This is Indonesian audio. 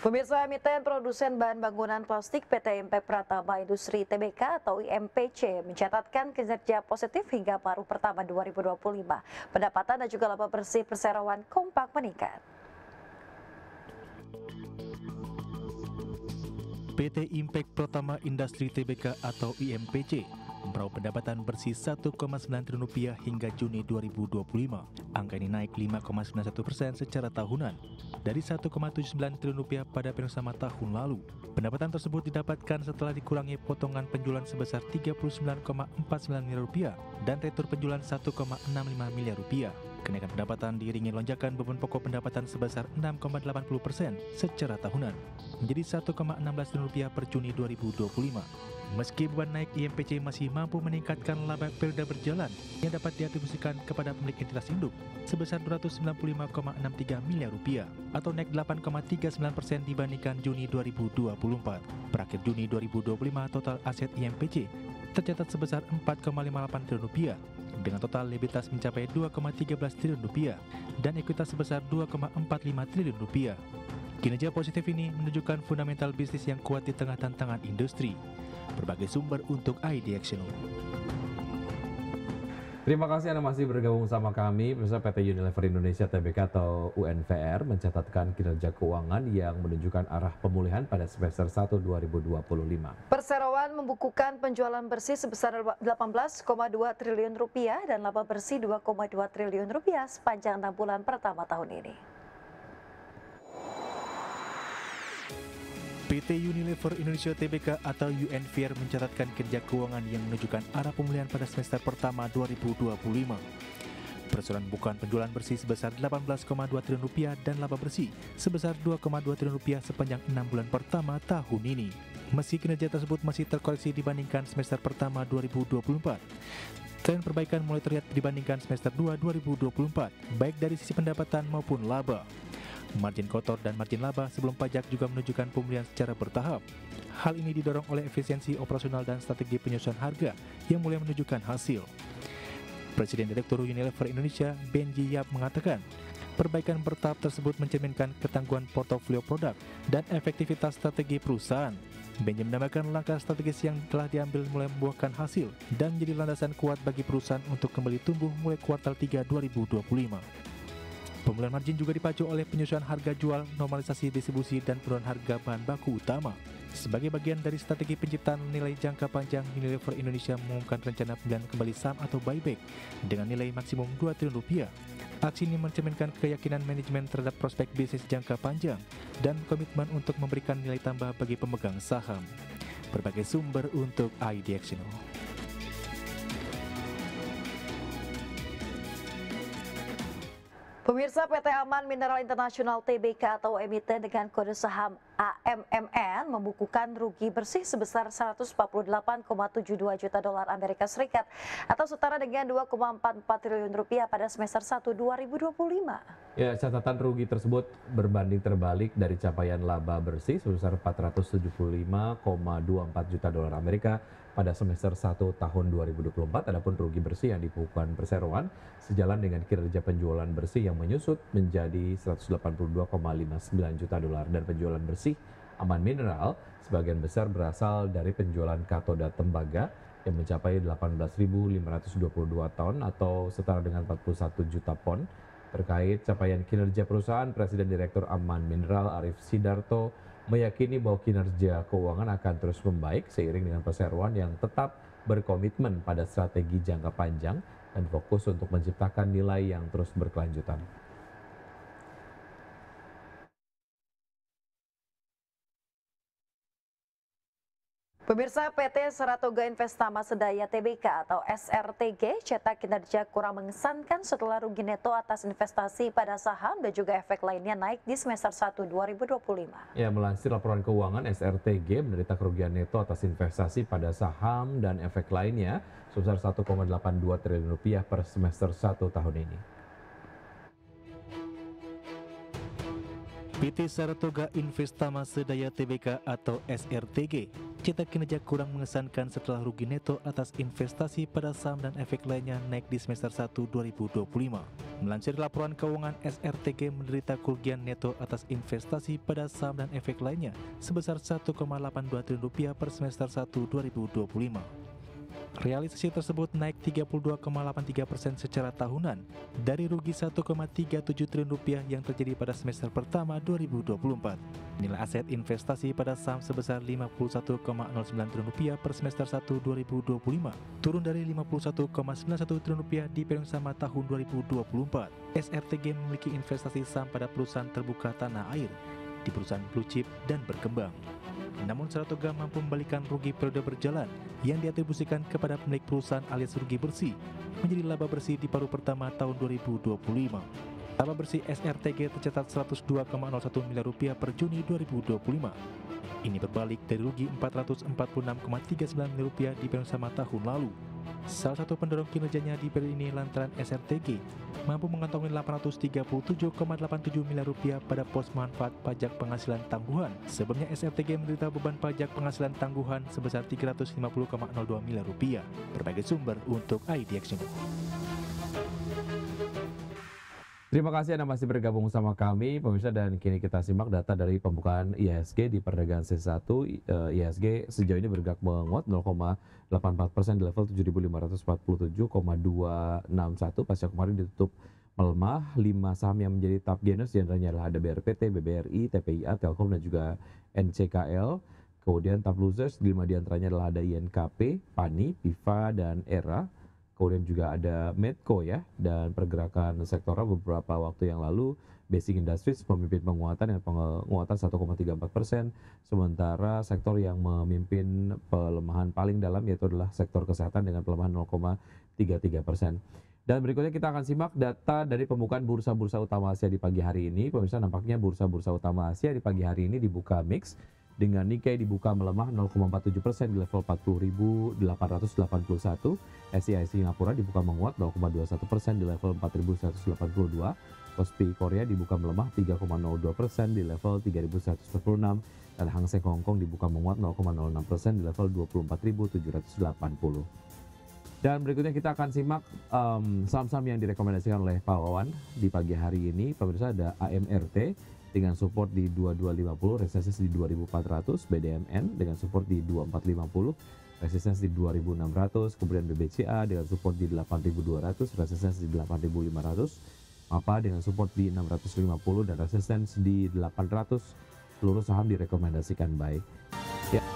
Pemirsa, emiten produsen bahan bangunan plastik PT Impact Pratama Industri Tbk atau IMPC mencatatkan kinerja positif hingga paruh pertama 2025. Pendapatan dan juga laba bersih perseroan kompak meningkat. PT Impact Pratama Industri Tbk atau IMPC meraup pendapatan bersih 1,9 triliun rupiah hingga Juni 2025. Angka ini naik 5,91% secara tahunan dari 1,79 triliun rupiah pada periode sama tahun lalu. Pendapatan tersebut didapatkan setelah dikurangi potongan penjualan sebesar 39,49 miliar rupiah dan retur penjualan 1,65 miliar rupiah. Kenaikan pendapatan diiringi lonjakan beban pokok pendapatan sebesar 6,80% secara tahunan menjadi 1,16 triliun rupiah per Juni 2025. Meski beban naik, IMPC masih mampu meningkatkan laba periode berjalan yang dapat diatribusikan kepada pemilik entitas induk sebesar 295,63 miliar rupiah atau naik 8,39% dibandingkan Juni 2024. Per akhir Juni 2025, total aset IMPC tercatat sebesar 4,58 triliun rupiah dengan total likuiditas mencapai 2,13 triliun rupiah dan ekuitas sebesar 2,45 triliun rupiah. Kinerja positif ini menunjukkan fundamental bisnis yang kuat di tengah tantangan industri. Berbagai sumber untuk ID Action. Terima kasih Anda masih bergabung sama kami. Pemirsa, PT Unilever Indonesia Tbk atau UNVR mencatatkan kinerja keuangan yang menunjukkan arah pemulihan pada semester 1 2025. Perseroan membukukan penjualan bersih sebesar 18,2 triliun rupiah dan laba bersih 2,2 triliun rupiah sepanjang 6 bulan pertama tahun ini. PT Unilever Indonesia Tbk atau UNVR mencatatkan kinerja keuangan yang menunjukkan arah pemulihan pada semester pertama 2025. Perseroan bukan penjualan bersih sebesar 18,2 triliun rupiah dan laba bersih sebesar 2,2 triliun rupiah sepanjang 6 bulan pertama tahun ini. Meski kinerja tersebut masih terkoreksi dibandingkan semester pertama 2024, tren perbaikan mulai terlihat dibandingkan semester 2 2024, baik dari sisi pendapatan maupun laba. Margin kotor dan margin laba sebelum pajak juga menunjukkan pemulihan secara bertahap. Hal ini didorong oleh efisiensi operasional dan strategi penyesuaian harga yang mulai menunjukkan hasil. Presiden Direktur Unilever Indonesia, Benji Yap mengatakan, perbaikan bertahap tersebut mencerminkan ketangguhan portofolio produk dan efektivitas strategi perusahaan. Benji menambahkan langkah strategis yang telah diambil mulai membuahkan hasil dan menjadi landasan kuat bagi perusahaan untuk kembali tumbuh mulai kuartal 3 2025. Pemulihan margin juga dipacu oleh penyesuaian harga jual, normalisasi distribusi, dan penurunan harga bahan baku utama. Sebagai bagian dari strategi penciptaan nilai jangka panjang, Unilever Indonesia mengumumkan rencana pembelian kembali saham atau buyback dengan nilai maksimum 2 triliun rupiah. Aksi ini mencerminkan keyakinan manajemen terhadap prospek bisnis jangka panjang dan komitmen untuk memberikan nilai tambah bagi pemegang saham. Berbagai sumber untuk ID Action. Pemirsa, PT Aman Mineral Internasional Tbk atau emiten dengan kode saham AMMN membukukan rugi bersih sebesar 148,72 juta dolar Amerika Serikat atau setara dengan 2,44 triliun rupiah pada semester 1 2025. Ya, catatan rugi tersebut berbanding terbalik dari capaian laba bersih sebesar 475,24 juta dolar Amerika pada semester 1 tahun 2024. Adapun rugi bersih yang dibukukan perseroan sejalan dengan kinerja penjualan bersih yang menyusut menjadi 182,59 juta dolar dan penjualan bersih Aman Mineral sebagian besar berasal dari penjualan katoda tembaga yang mencapai 18.522 ton atau setara dengan 41 juta pon. Terkait capaian kinerja perusahaan, Presiden Direktur Aman Mineral Arif Sidarto meyakini bahwa kinerja keuangan akan terus membaik seiring dengan perseroan yang tetap berkomitmen pada strategi jangka panjang dan fokus untuk menciptakan nilai yang terus berkelanjutan. Pemirsa, PT Saratoga Investama Sedaya Tbk atau SRTG cetak kinerja kurang mengesankan setelah rugi neto atas investasi pada saham dan juga efek lainnya naik di semester 1 2025. Ya, melansir laporan keuangan, SRTG menderita kerugian neto atas investasi pada saham dan efek lainnya sebesar 1,82 triliun rupiah per semester 1 tahun ini. PT Saratoga Investama Sedaya Tbk atau SRTG mencetak kinerja kurang mengesankan setelah rugi neto atas investasi pada saham dan efek lainnya naik di semester 1 2025. Melansir laporan keuangan, SRTG menderita kerugian neto atas investasi pada saham dan efek lainnya sebesar 1,82 triliun rupiah per semester 1 2025. Realisasi tersebut naik 32,83% secara tahunan dari rugi 1,37 triliun rupiah yang terjadi pada semester pertama 2024. Nilai aset investasi pada saham sebesar 51,09 triliun rupiah per semester 1 2025, turun dari 51,91 triliun rupiah di periode sama tahun 2024. SRTG memiliki investasi saham pada perusahaan terbuka tanah air, di perusahaan blue chip dan berkembang. Namun Saratoga mampu membalikan rugi periode berjalan yang diatribusikan kepada pemilik perusahaan alias rugi bersih menjadi laba bersih di paruh pertama tahun 2025. Laba bersih SRTG tercatat 102,01 miliar rupiah per Juni 2025. Ini berbalik dari rugi 446,39 miliar rupiah di periode sama tahun lalu. Salah satu pendorong kinerjanya di periode ini lantaran SRTG mampu mengantongi 837,87 miliar rupiah pada pos manfaat pajak penghasilan tangguhan. Sebelumnya SRTG menderita beban pajak penghasilan tangguhan sebesar 350,02 miliar rupiah. Berbagai sumber untuk IDX News. Terima kasih Anda masih bergabung sama kami, pemirsa, dan kini kita simak data dari pembukaan IHSG di perdagangan C1. IHSG sejauh ini bergerak menguat 0,84% di level 7.547,261 pasca kemarin ditutup melemah. 5 saham yang menjadi top gainers diantaranya adalah ada BRPT, BBRI, TPIA, Telkom, dan juga NCKL. Kemudian top losers 5 diantaranya adalah ada INKP, PANI, PIFA, dan ERA. Kemudian juga ada Medco ya, dan pergerakan sektoral beberapa waktu yang lalu Basic Industries memimpin penguatan dengan penguatan 1,34%, sementara sektor yang memimpin pelemahan paling dalam yaitu adalah sektor kesehatan dengan pelemahan 0,33%. Dan berikutnya kita akan simak data dari pembukaan bursa-bursa utama Asia di pagi hari ini. Pemirsa, nampaknya bursa-bursa utama Asia di pagi hari ini dibuka mix, dengan Nikkei dibuka melemah 0,47% di level 40.881. SCI Singapura dibuka menguat 0,21% di level 4.182. Kospi Korea dibuka melemah 3,02% di level 3.146. Dan Hang Seng Hong Kong dibuka menguat 0,06% di level 24.780. Dan berikutnya kita akan simak saham-saham yang direkomendasikan oleh Pak Wawan di pagi hari ini. Pemirsa, ada AMRT dengan support di 2250, resistance di 2400, BDMN dengan support di 2450, resistance di 2600, kemudian BBCA dengan support di 8200, resistance di 8500, MAPA dengan support di 650 dan resistance di 800. Seluruh saham direkomendasikan buy. Ya.